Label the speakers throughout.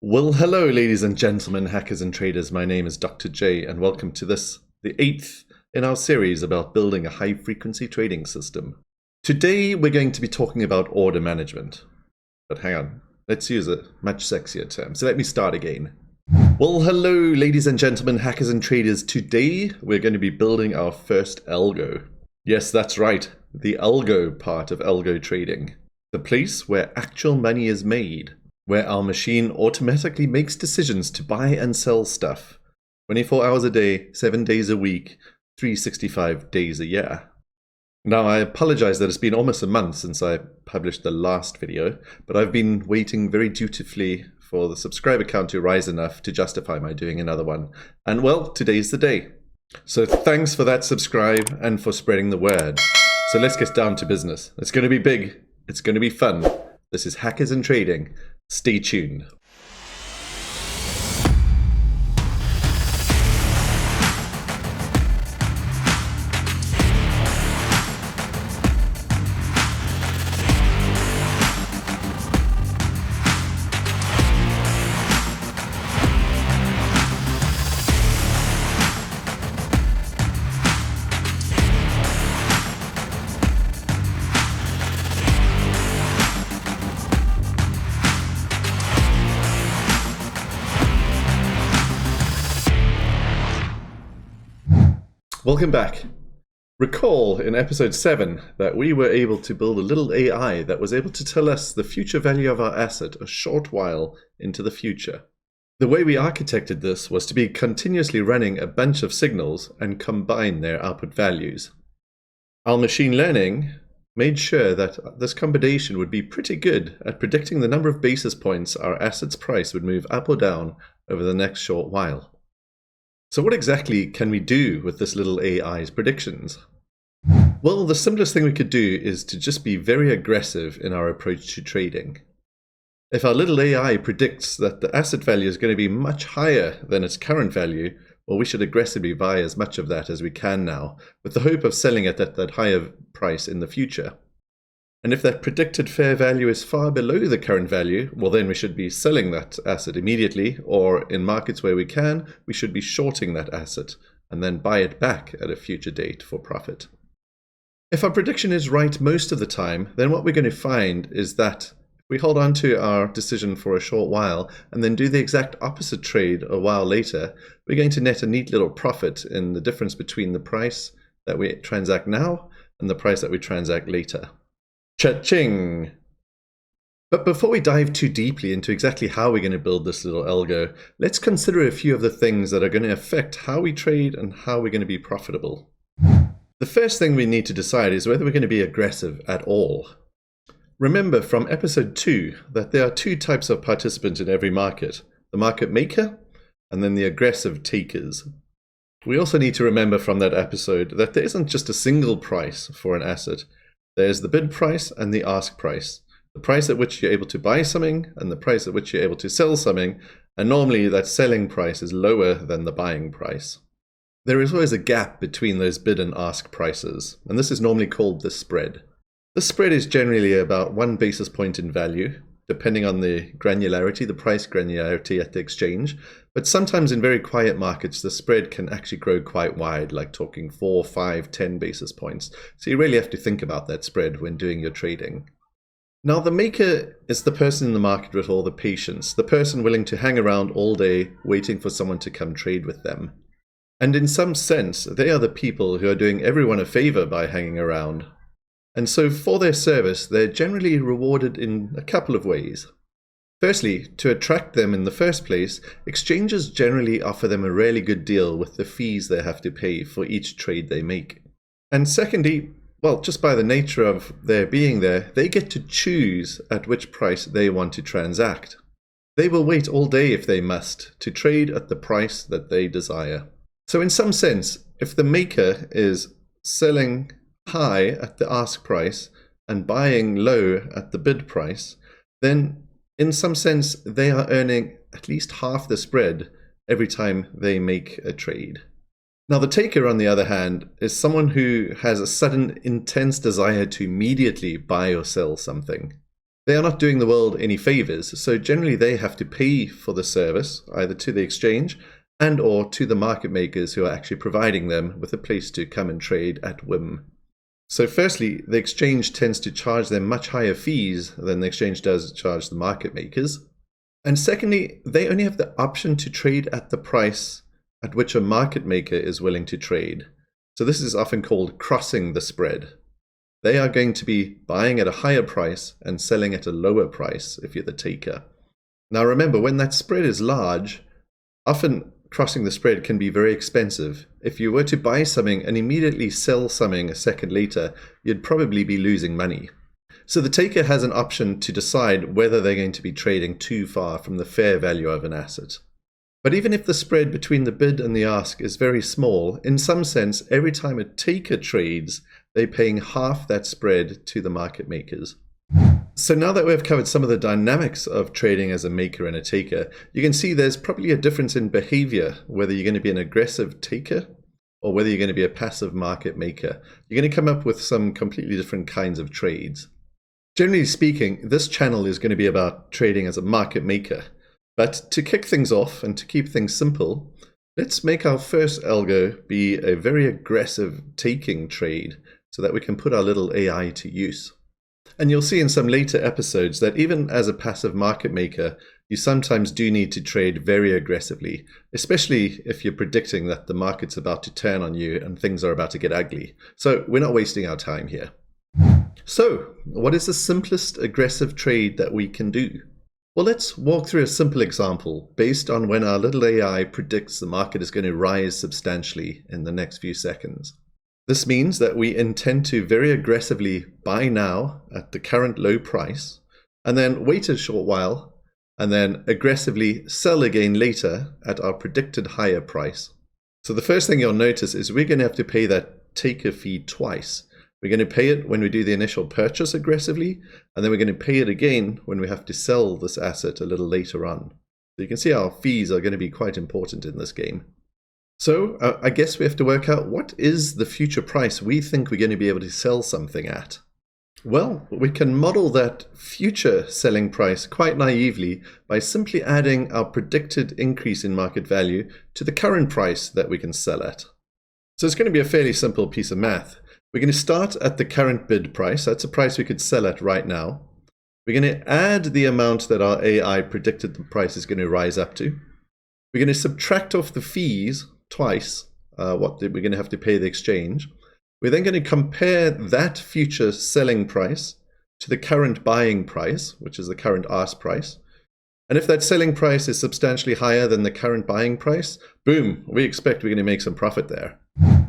Speaker 1: Well, hello, ladies and gentlemen, hackers and traders. My name is Dr. J, and welcome to this, the 8th in our series about building a high-frequency trading system. Today, we're going to be talking about order management. But hang on, let's use a much sexier term. So let me start again. Well, hello, ladies and gentlemen, hackers and traders. Today, we're going to be building our first algo. Yes, that's right, the algo part of algo trading. The place where actual money is made, where our machine automatically makes decisions to buy and sell stuff 24 hours a day, 7 days a week, 365 days a year. Now, I apologize that it's been almost a month since I published the last video, but I've been waiting very dutifully for the subscriber count to rise enough to justify my doing another one. And well, today's the day. So thanks for that subscribe and for spreading the word. So let's get down to business. It's going to be big. It's going to be fun. This is Hackers and Trading. Stay tuned. Welcome back. Recall in episode 7 that we were able to build a little AI that was able to tell us the future value of our asset a short while into the future. The way we architected this was to be continuously running a bunch of signals and combine their output values. Our machine learning made sure that this combination would be pretty good at predicting the number of basis points our asset's price would move up or down over the next short while. So what exactly can we do with this little AI's predictions? Well, the simplest thing we could do is to just be very aggressive in our approach to trading. If our little AI predicts that the asset value is going to be much higher than its current value, well, we should aggressively buy as much of that as we can now, with the hope of selling it at that higher price in the future. And if that predicted fair value is far below the current value, well, then we should be selling that asset immediately, or in markets where we can, we should be shorting that asset and then buy it back at a future date for profit. If our prediction is right most of the time, then what we're going to find is that if we hold on to our decision for a short while and then do the exact opposite trade a while later, we're going to net a neat little profit in the difference between the price that we transact now and the price that we transact later. Cha-ching! But before we dive too deeply into exactly how we're going to build this little algo, let's consider a few of the things that are going to affect how we trade and how we're going to be profitable. The first thing we need to decide is whether we're going to be aggressive at all. Remember from episode 2 that there are two types of participants in every market, the market maker and then the aggressive takers. We also need to remember from that episode that there isn't just a single price for an asset. There's the bid price and the ask price, the price at which you're able to buy something and the price at which you're able to sell something, and normally that selling price is lower than the buying price. There is always a gap between those bid and ask prices, and this is normally called the spread. The spread is generally about 1 basis point in value, depending on the granularity, the price granularity at the exchange, but sometimes in very quiet markets, the spread can actually grow quite wide, like talking 4, 5, 10 basis points. So you really have to think about that spread when doing your trading. Now, the maker is the person in the market with all the patience, the person willing to hang around all day waiting for someone to come trade with them. And in some sense, they are the people who are doing everyone a favor by hanging around. And so for their service, they're generally rewarded in a couple of ways. Firstly, to attract them in the first place, exchanges generally offer them a really good deal with the fees they have to pay for each trade they make. And secondly, well, just by the nature of their being there, they get to choose at which price they want to transact. They will wait all day if they must to trade at the price that they desire. So in some sense, if the maker is selling high at the ask price and buying low at the bid price, then in some sense they are earning at least half the spread every time they make a trade. Now the taker, on the other hand, is someone who has a sudden intense desire to immediately buy or sell something. They are not doing the world any favors, so generally they have to pay for the service, either to the exchange and or to the market makers who are actually providing them with a place to come and trade at whim. So firstly, the exchange tends to charge them much higher fees than the exchange does charge the market makers. And secondly, they only have the option to trade at the price at which a market maker is willing to trade. So this is often called crossing the spread. They are going to be buying at a higher price and selling at a lower price if you're the taker. Now remember, when that spread is large, often crossing the spread can be very expensive. If you were to buy something and immediately sell something a second later, you'd probably be losing money. So the taker has an option to decide whether they're going to be trading too far from the fair value of an asset. But even if the spread between the bid and the ask is very small, in some sense, every time a taker trades, they're paying half that spread to the market makers. So now that we've covered some of the dynamics of trading as a maker and a taker, you can see there's probably a difference in behavior, whether you're going to be an aggressive taker or whether you're going to be a passive market maker. You're going to come up with some completely different kinds of trades. Generally speaking, this channel is going to be about trading as a market maker. But to kick things off and to keep things simple, let's make our first algo be a very aggressive taking trade so that we can put our little AI to use. And you'll see in some later episodes that even as a passive market maker, you sometimes do need to trade very aggressively, especially if you're predicting that the market's about to turn on you and things are about to get ugly. So we're not wasting our time here. So what is the simplest aggressive trade that we can do? Well, let's walk through a simple example based on when our little AI predicts the market is going to rise substantially in the next few seconds. This means that we intend to very aggressively buy now at the current low price, and then wait a short while, and then aggressively sell again later at our predicted higher price. So the first thing you'll notice is we're going to have to pay that taker fee twice. We're going to pay it when we do the initial purchase aggressively, and then we're going to pay it again when we have to sell this asset a little later on. So you can see our fees are going to be quite important in this game. So I guess we have to work out what is the future price we think we're going to be able to sell something at. Well, we can model that future selling price quite naively by simply adding our predicted increase in market value to the current price that we can sell at. So it's going to be a fairly simple piece of math. We're going to start at the current bid price. That's a price we could sell at right now. We're going to add the amount that our AI predicted the price is going to rise up to. We're going to subtract off the fees twice, what we're going to have to pay the exchange. We're then going to compare that future selling price to the current buying price, which is the current ask price. And if that selling price is substantially higher than the current buying price, boom, we expect we're going to make some profit there.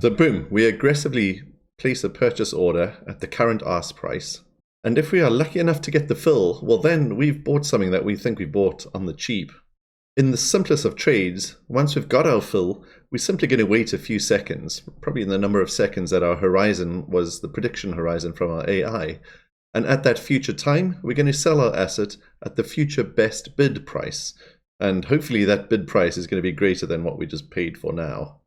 Speaker 1: So boom, we aggressively place a purchase order at the current ask price. And if we are lucky enough to get the fill, well then we've bought something that we think we bought on the cheap. In the simplest of trades, once we've got our fill, we're simply going to wait a few seconds, probably in the number of seconds that our horizon was the prediction horizon from our AI. And at that future time, we're going to sell our asset at the future best bid price. And hopefully that bid price is going to be greater than what we just paid for now.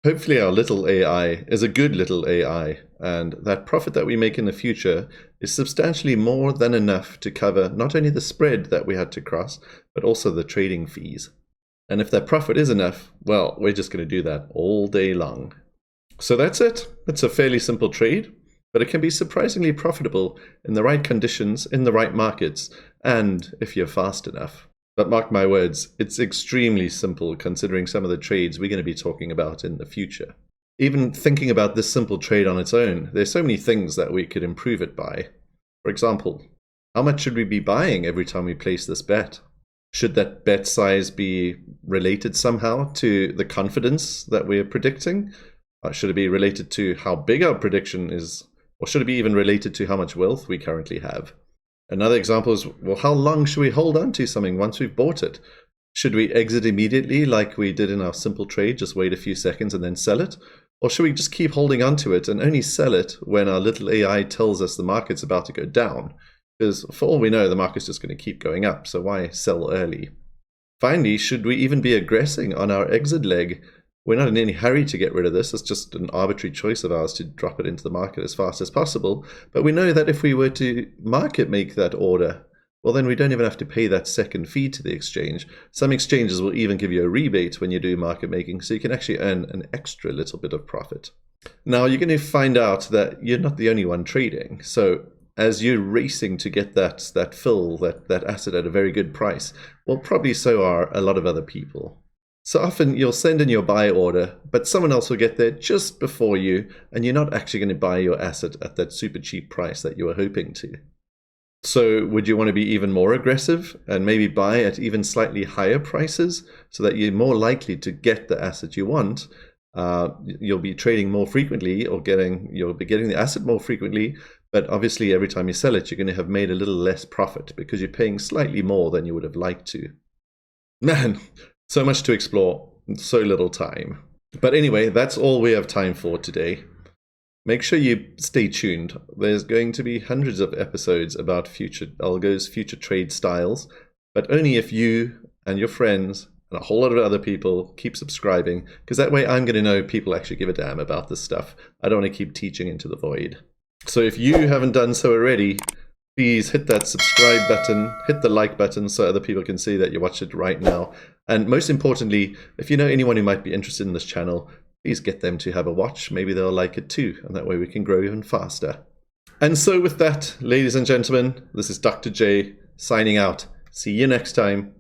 Speaker 1: Hopefully our little AI is a good little AI, and that profit that we make in the future is substantially more than enough to cover not only the spread that we had to cross, but also the trading fees. And if that profit is enough, well, we're just going to do that all day long. So that's it. It's a fairly simple trade, but it can be surprisingly profitable in the right conditions, in the right markets, and if you're fast enough. But mark my words, it's extremely simple considering some of the trades we're going to be talking about in the future. Even thinking about this simple trade on its own, there's so many things that we could improve it by. For example, how much should we be buying every time we place this bet? Should that bet size be related somehow to the confidence that we're predicting? Should it be related to how big our prediction is? Or should it be even related to how much wealth we currently have? Another example is, well, how long should we hold on to something once we've bought it? Should we exit immediately like we did in our simple trade, just wait a few seconds and then sell it? Or should we just keep holding on to it and only sell it when our little AI tells us the market's about to go down? Because for all we know, the market's just going to keep going up, so why sell early? Finally, should we even be aggressing on our exit leg? We're not in any hurry to get rid of this. It's just an arbitrary choice of ours to drop it into the market as fast as possible. But we know that if we were to market make that order, well, then we don't even have to pay that second fee to the exchange. Some exchanges will even give you a rebate when you do market making, so you can actually earn an extra little bit of profit. Now, you're going to find out that you're not the only one trading. So as you're racing to get that fill, that asset at a very good price, well, probably so are a lot of other people. So often you'll send in your buy order, but someone else will get there just before you, and you're not actually going to buy your asset at that super cheap price that you were hoping to. So would you want to be even more aggressive and maybe buy at even slightly higher prices so that you're more likely to get the asset you want? You'll be trading more frequently, or you'll be getting the asset more frequently, but obviously every time you sell it, you're going to have made a little less profit because you're paying slightly more than you would have liked to. Man, so much to explore, so little time. But anyway, that's all we have time for today. Make sure you stay tuned. There's going to be hundreds of episodes about future algos, future trade styles, but only if you and your friends and a whole lot of other people keep subscribing, because that way I'm going to know people actually give a damn about this stuff. I don't want to keep teaching into the void. So if you haven't done so already, please hit that subscribe button, hit the like button so other people can see that you watched it right now. And most importantly, if you know anyone who might be interested in this channel, please get them to have a watch. Maybe they'll like it too, and that way we can grow even faster. And so with that, ladies and gentlemen, this is Dr. J signing out. See you next time.